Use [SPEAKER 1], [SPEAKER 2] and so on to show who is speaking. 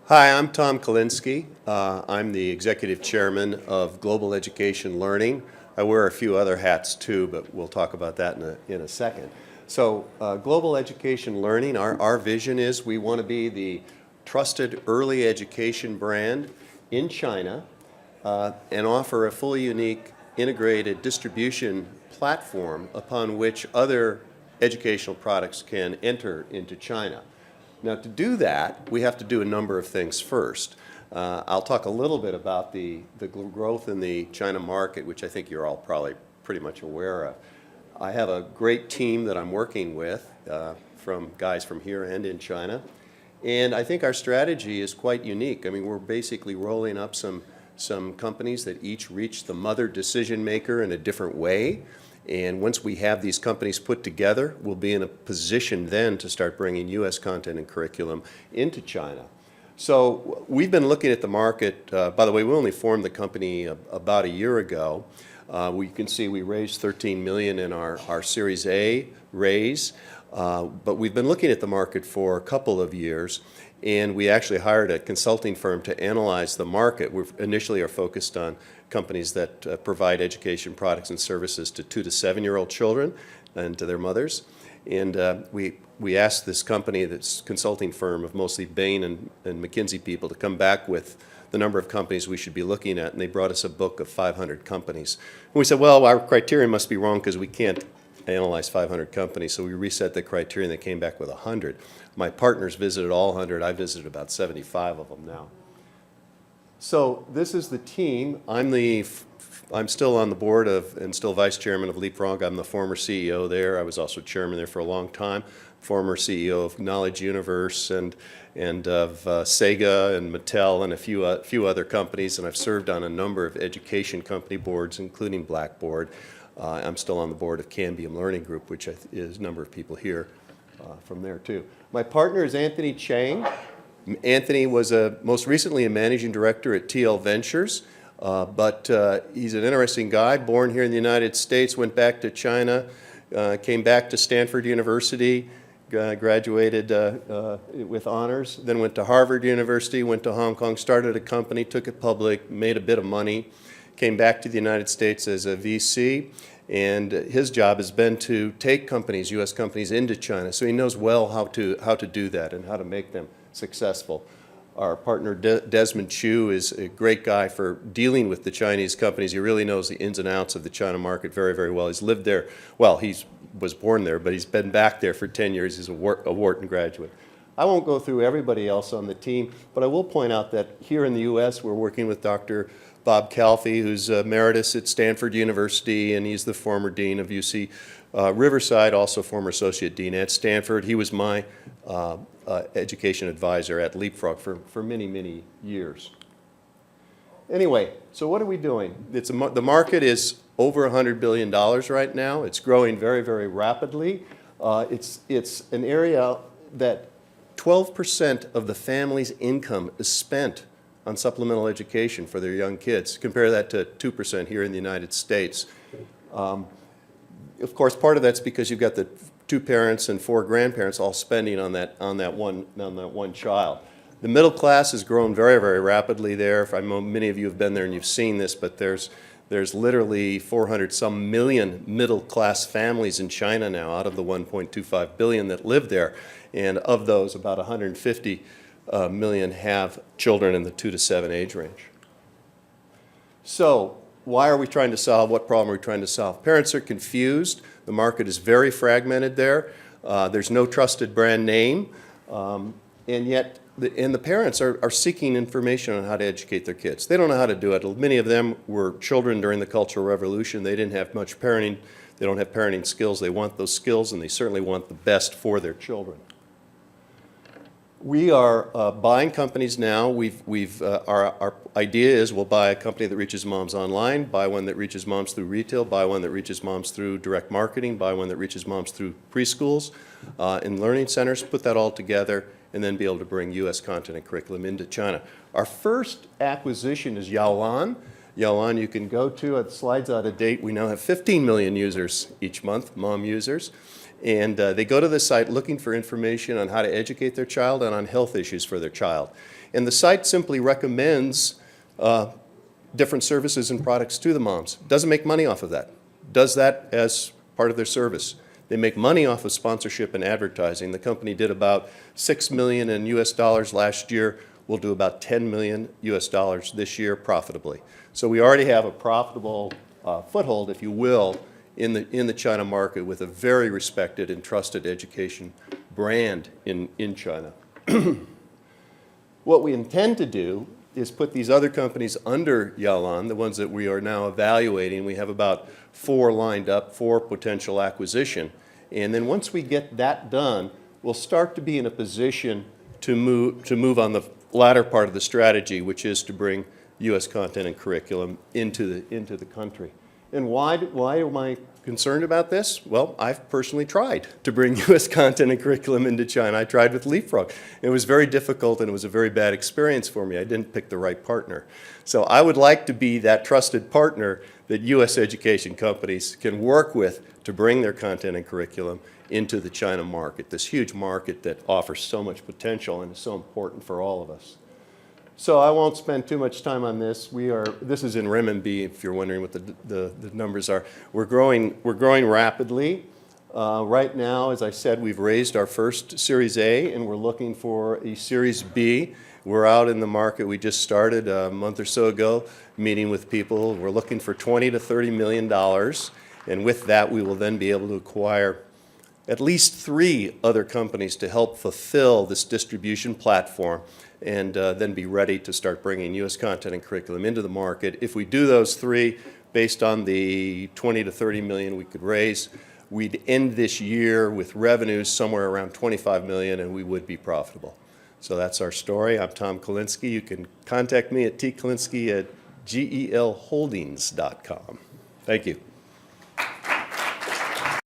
[SPEAKER 1] Hi, I'm Tom Kalinsky. I'm the Executive Chairman of Global Education Learning. I wear a few other hats too, but we'll talk about that in a second. So Global Education Learning, our vision is we want to be the trusted early education brand in China and offer a fully unique integrated distribution platform upon which other educational products can enter into China. Now, to do that, we have to do a number of things first. I'll talk a little bit about the growth in the China market, which I think you're all probably pretty much aware of. I have a great team that I'm working with from guys from here and in China. And I think our strategy is quite unique. I mean, we're basically rolling up some companies that each reach the mother decision maker in a different way. And once we have these companies put together, we'll be in a position then to start bringing U.S. content and curriculum into China. So we've been looking at the market. By the way, we only formed the company about a year ago. You can see we raised $13 million in our Series A raise. But we've been looking at the market for a couple of years. And we actually hired a consulting firm to analyze the market. We initially are focused on companies that provide education products and services to 2 to 7-year-old children and to their mothers. And we asked this company, this consulting firm of mostly Bain and McKinsey people, to come back with the number of companies we should be looking at. And they brought us a book of 500 companies. And we said, well, our criteria must be wrong because we can't analyze 500 companies. So we reset the criteria and they came back with 100. My partners visited all 100. I visited about 75 of them now. So this is the team. I'm still on the board of and still vice chairman of Leapfrog. I'm the former CEO there. I was also chairman there for a long time. Former CEO of Knowledge Universe and of Sega and Mattel and a few other companies. And I've served on a number of education company boards, including Blackboard. I'm still on the board of Cambium Learning Group, which is a number of people here from there too. My partner is Anthony Chang. Anthony was most recently a managing director at TL Ventures, but he's an interesting guy, born here in the United States, went back to China, came back to Stanford University, graduated with honors, then went to Harvard University, went to Hong Kong, started a company, took it public, made a bit of money, came back to the United States as a VC, and his job has been to take companies, U.S. companies, into China. So he knows well how to do that and how to make them successful. Our partner Desmond Chu is a great guy for dealing with the Chinese companies. He really knows the ins and outs of the China market very, very well. He's lived there. Well, he was born there, but he's been back there for 10 years. He's a Wharton graduate. I won't go through everybody else on the team, but I will point out that here in the U.S. we're working with Dr. Bob Calfee, who's emeritus at Stanford University, and he's the former dean of UC Riverside, also former associate dean at Stanford. He was my education advisor at Leapfrog for many, many years. Anyway, so what are we doing? The market is over $100 billion right now. It's growing very, very rapidly. It's an area that 12% of the family's income is spent on supplemental education for their young kids. Compare that to 2% here in the United States. Of course, part of that's because you've got the 2 parents and 4 grandparents all spending on that one child. The middle class has grown very, very rapidly there. I know many of you have been there and you've seen this, but there's literally 400-some million middle-class families in China now out of the 1.25 billion that live there. And of those, about 150 million have children in the 2 to 7 age range. So why are we trying to solve? What problem are we trying to solve? Parents are confused. The market is very fragmented there. There's no trusted brand name. And yet, the parents are seeking information on how to educate their kids. They don't know how to do it. Many of them were children during the Cultural Revolution. They didn't have much parenting. They don't have parenting skills. They want those skills, and they certainly want the best for their children. We are buying companies now. Our idea is we'll buy a company that reaches moms online, buy one that reaches moms through retail, buy one that reaches moms through direct marketing, buy one that reaches moms through preschools and learning centers, put that all together, and then be able to bring U.S. content and curriculum into China. Our first acquisition is Yaolan. Yaolan you can go to. The slide's out of date. We now have 15 million users each month, mom users. And they go to the site looking for information on how to educate their child and on health issues for their child. And the site simply recommends different services and products to the moms. Doesn't make money off of that. Does that as part of their service. They make money off of sponsorship and advertising. The company did about $6 million in US dollars last year. We'll do about $10 million US dollars this year profitably. So we already have a profitable foothold, if you will, in the China market with a very respected and trusted education brand in China. What we intend to do is put these other companies under Yalan, the ones that we are now evaluating. We have about 4 lined up for potential acquisition. And then once we get that done, we'll start to be in a position to move on the latter part of the strategy, which is to bring U.S. content and curriculum into the country. And why am I concerned about this? Well, I've personally tried to bring U.S. content and curriculum into China. I tried with Leapfrog. It was very difficult and it was a very bad experience for me. I didn't pick the right partner. So I would like to be that trusted partner that U.S. education companies can work with to bring their content and curriculum into the China market, this huge market that offers so much potential and is so important for all of us. So I won't spend too much time on this. This is in renminbi, if you're wondering what the numbers are. We're growing rapidly. Right now, as I said, we've raised our first Series A, and we're looking for a Series B. We're out in the market. We just started a month or so ago, meeting with people. We're looking for $20 to $30 million, and with that, we will then be able to acquire at least 3 other companies to help fulfill this distribution platform, and then be ready to start bringing U.S. content and curriculum into the market. If we do those 3, based on the 20 to 30 million we could raise, we'd end this year with revenues somewhere around 25 million, and we would be profitable. So that's our story. I'm Tom Kalinske. You can contact me at tkalinske@gelholdings.com. Thank you.